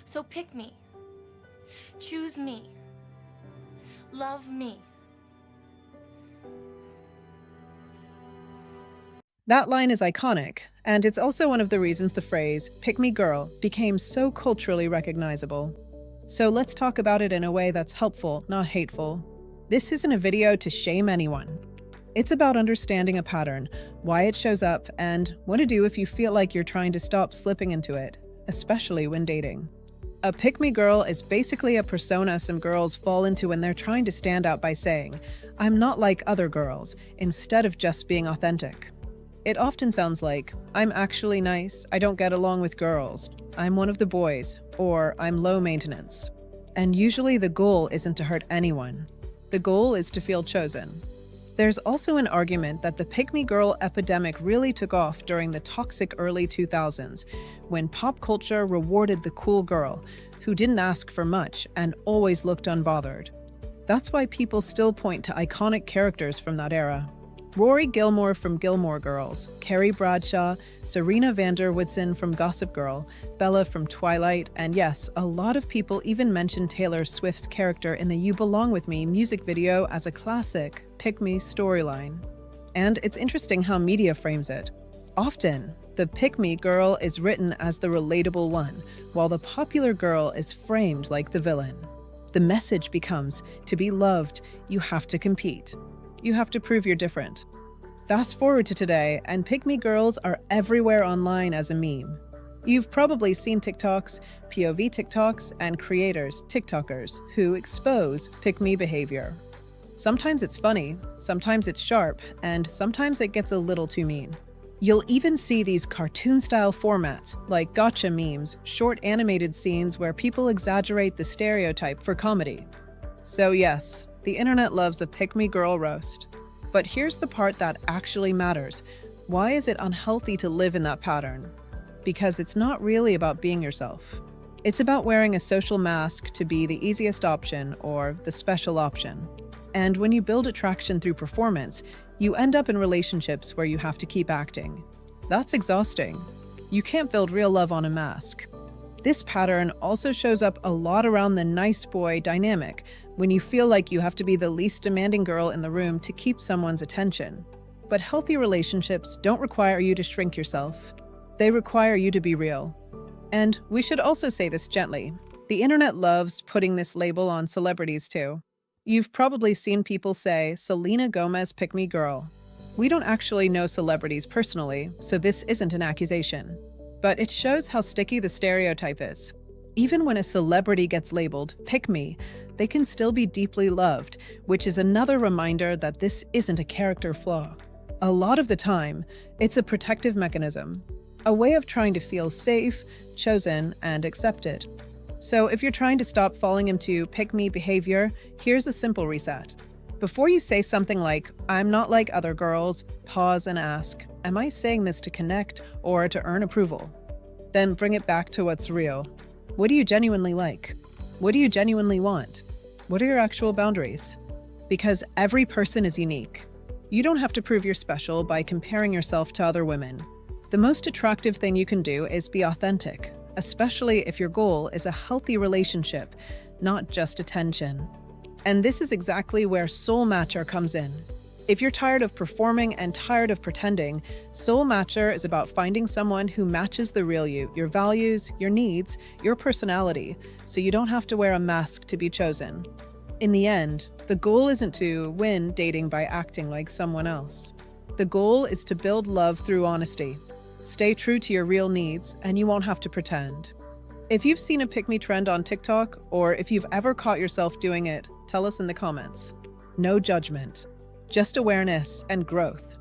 So pick me. Choose me. Love me. That line is iconic, and it's also one of the reasons the phrase, "pick me girl," became so culturally recognizable. So let's talk about it in a way that's helpful, not hateful. This isn't a video to shame anyone. It's about understanding a pattern, why it shows up, and what to do if you feel like you're trying to stop slipping into it, especially when dating. A pick-me girl is basically a persona some girls fall into when they're trying to stand out by saying, "I'm not like other girls," instead of just being authentic. It often sounds like, "I'm actually nice, I don't get along with girls, I'm one of the boys," or "I'm low maintenance." And usually the goal isn't to hurt anyone. The goal is to feel chosen. There's also an argument that the pick-me girl epidemic really took off during the toxic early 2000s, when pop culture rewarded the cool girl, who didn't ask for much and always looked unbothered. That's why people still point to iconic characters from that era. Rory Gilmore from Gilmore Girls, Carrie Bradshaw, Serena Woodsen from Gossip Girl, Bella from Twilight, and yes, a lot of people even mention Taylor Swift's character in the You Belong With Me music video as a classic pick-me storyline. And it's interesting how media frames it. Often, the pick-me girl is written as the relatable one, while the popular girl is framed like the villain. The message becomes, to be loved, you have to compete. You have to prove you're different. Fast forward to today, and pick-me girls are everywhere online as a meme. You've probably seen TikToks, POV TikToks, and creators, TikTokers, who expose pick-me behavior. Sometimes it's funny, sometimes it's sharp, and sometimes it gets a little too mean. You'll even see these cartoon-style formats, like gotcha memes, short animated scenes where people exaggerate the stereotype for comedy. So yes, the internet loves a pick-me girl roast. But here's the part that actually matters. Why is it unhealthy to live in that pattern? Because it's not really about being yourself. It's about wearing a social mask to be the easiest option or the special option. And when you build attraction through performance, you end up in relationships where you have to keep acting. That's exhausting. You can't build real love on a mask. This pattern also shows up a lot around the nice boy dynamic, when you feel like you have to be the least demanding girl in the room to keep someone's attention. But healthy relationships don't require you to shrink yourself. They require you to be real. And we should also say this gently. The internet loves putting this label on celebrities too. You've probably seen people say, "Selena Gomez pick-me girl." We don't actually know celebrities personally, so this isn't an accusation. But it shows how sticky the stereotype is. Even when a celebrity gets labeled pick-me, they can still be deeply loved, which is another reminder that this isn't a character flaw. A lot of the time, it's a protective mechanism, a way of trying to feel safe, chosen, and accepted. So if you're trying to stop falling into pick-me behavior, here's a simple reset. Before you say something like, "I'm not like other girls," pause and ask, "Am I saying this to connect or to earn approval?" Then bring it back to what's real. What do you genuinely like? What do you genuinely want? What are your actual boundaries? Because every person is unique. You don't have to prove you're special by comparing yourself to other women. The most attractive thing you can do is be authentic, especially if your goal is a healthy relationship, not just attention. And this is exactly where SoulMatcher comes in. If you're tired of performing and tired of pretending, SoulMatcher is about finding someone who matches the real you, your values, your needs, your personality, so you don't have to wear a mask to be chosen. In the end, the goal isn't to win dating by acting like someone else. The goal is to build love through honesty. Stay true to your real needs, and you won't have to pretend. If you've seen a pick-me trend on TikTok, or if you've ever caught yourself doing it, tell us in the comments. No judgment. Just awareness and growth.